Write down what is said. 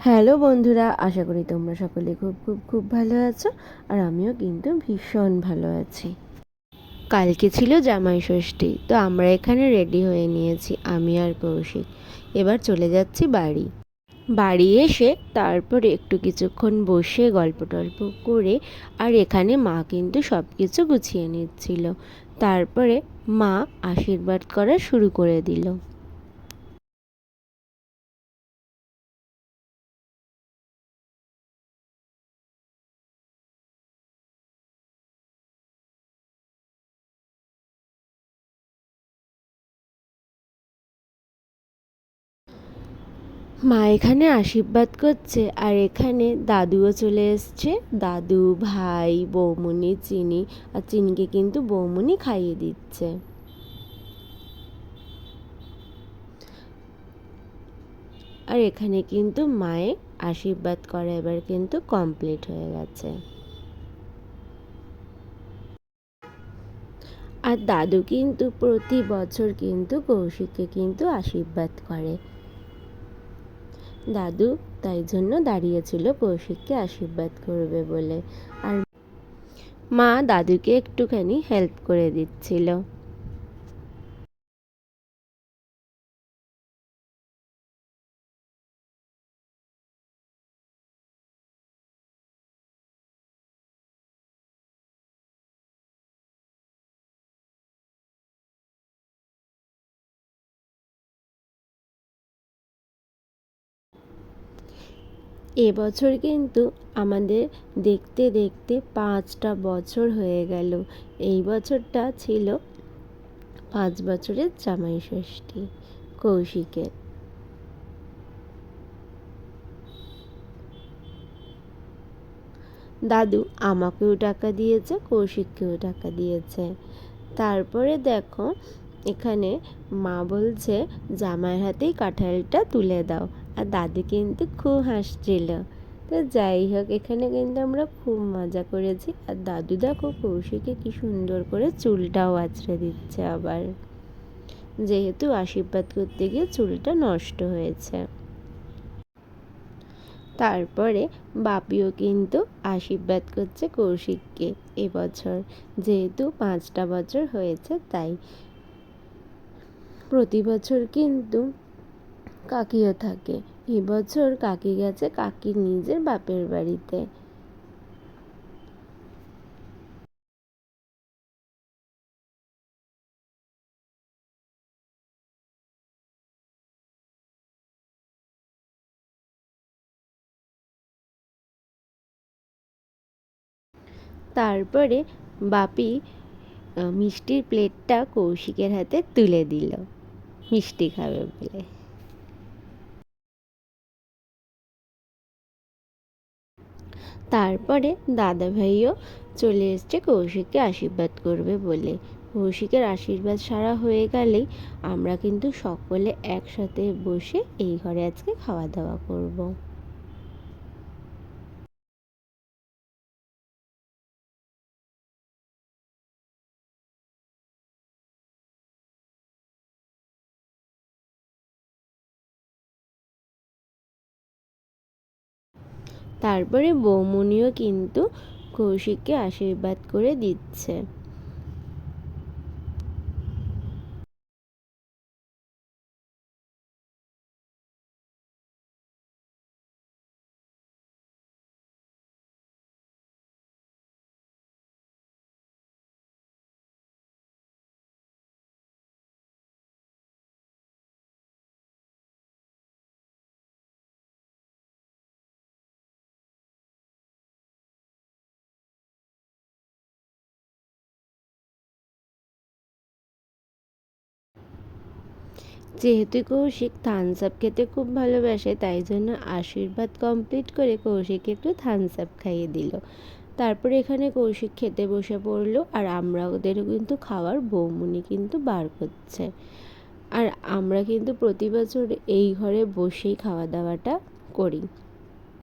Hello বন্ধুরা, আশা করি তোমরা সকলে খুব খুব খুব ভালো আছো। আর আমিও কিন্তু ভীষণ ভালো আছি। কালকে ছিল জামাই ষষ্ঠী, তো আমরা এখানে রেডি হয়ে নিয়েছি, আমি আর কৌশিক। এবার চলে যাচ্ছি বাড়ি। বাড়ি এসে তারপরে একটু কিছুক্ষণ বসে গল্প টল্প করে, আর এখানে মা কিন্তু সব কিছু গুছিয়ে নিচ্ছিল। তারপরে মা আশীর্বাদ করা শুরু করে দিল। মা এখানে আশীর্বাদ করছে, আর এখানে দাদুও চলে এসছে। দাদু, ভাই, বৌমনি, চিনি। আর চিনিকে কিন্তু বৌমনি খাইয়ে দিচ্ছে। আর এখানে কিন্তু মায়ের আশীর্বাদ করা এবার কিন্তু কমপ্লিট হয়ে গেছে। আর দাদু কিন্তু প্রতি বছর কিন্তু কৌশিককে কিন্তু আশীর্বাদ করে। দাদু তাই জন্য দাঁড়িয়েছিল কৌশিককে আশীর্বাদ করবে বলে। আর মা দাদুকে একটুখানি হেল্প করে দিচ্ছিল। এবছর কিন্তু আমাদের দেখতে দেখতে 5টা বছর হয়ে গেল। এই বছরটা ছিল 5 বছরের জামাই ষষ্ঠী কৌশিকের। দাদু আমাকেও টাকা দিয়েছে, কৌশিককেও টাকা দিয়েছে। তারপরে দেখো এখানে মা বলছে জামাইয়ের হাতেই কাঁঠালটা তুলে দাও, আর দাদু কিন্তু খুব হাসছিল। তো যাই হোক, এখানে কিন্তু আমরা খুব মজা করেছি। আর দাদু দেখো কৌশিকে কি সুন্দর করে চুলটাও আঁচড়ে দিচ্ছে আবার, যেহেতু আশীর্বাদ করতে গিয়ে চুলটা নষ্ট হয়েছে। তারপরে বাপিও কিন্তু আশীর্বাদ করছে কৌশিককে এবছর, যেহেতু 5টা বছর হয়েছে তাই। প্রতি বছর কিন্তু কাকিও থাকে, এবছর কাকি গেছে কাকির নিজের বাপের বাড়িতে। তারপরে বাপি মিষ্টির প্লেটটা কৌশিকের হাতে তুলে দিল, মিষ্টি খাবে বলে। তারপরে দাদা ভাইও চলে এসছে কৌশিককে আশীর্বাদ করবে বলে। কৌশিকের আশীর্বাদ সারা হয়ে গেলেই আমরা কিন্তু সকলে একসাথে বসে এই ঘরে আজকে খাওয়া দাওয়া করব। তারপরে বৌমনিও কিন্তু কৌশিককে আশীর্বাদ করে দিচ্ছে। যেহেতু কৌশিক থামস আপ খেতে খুব ভালোবাসে, তাই জন্য আশীর্বাদ কমপ্লিট করে কৌশিককে একটু থামস আপ খাইয়ে দিল। তারপরে এখানে কৌশিক খেতে বসে পড়লো, আর আমরা ওদেরও কিন্তু খাওয়ার বৌমনি কিন্তু বার করছে। আর আমরা কিন্তু প্রতি বছর এই ঘরে বসেই খাওয়া দাওয়াটা করি।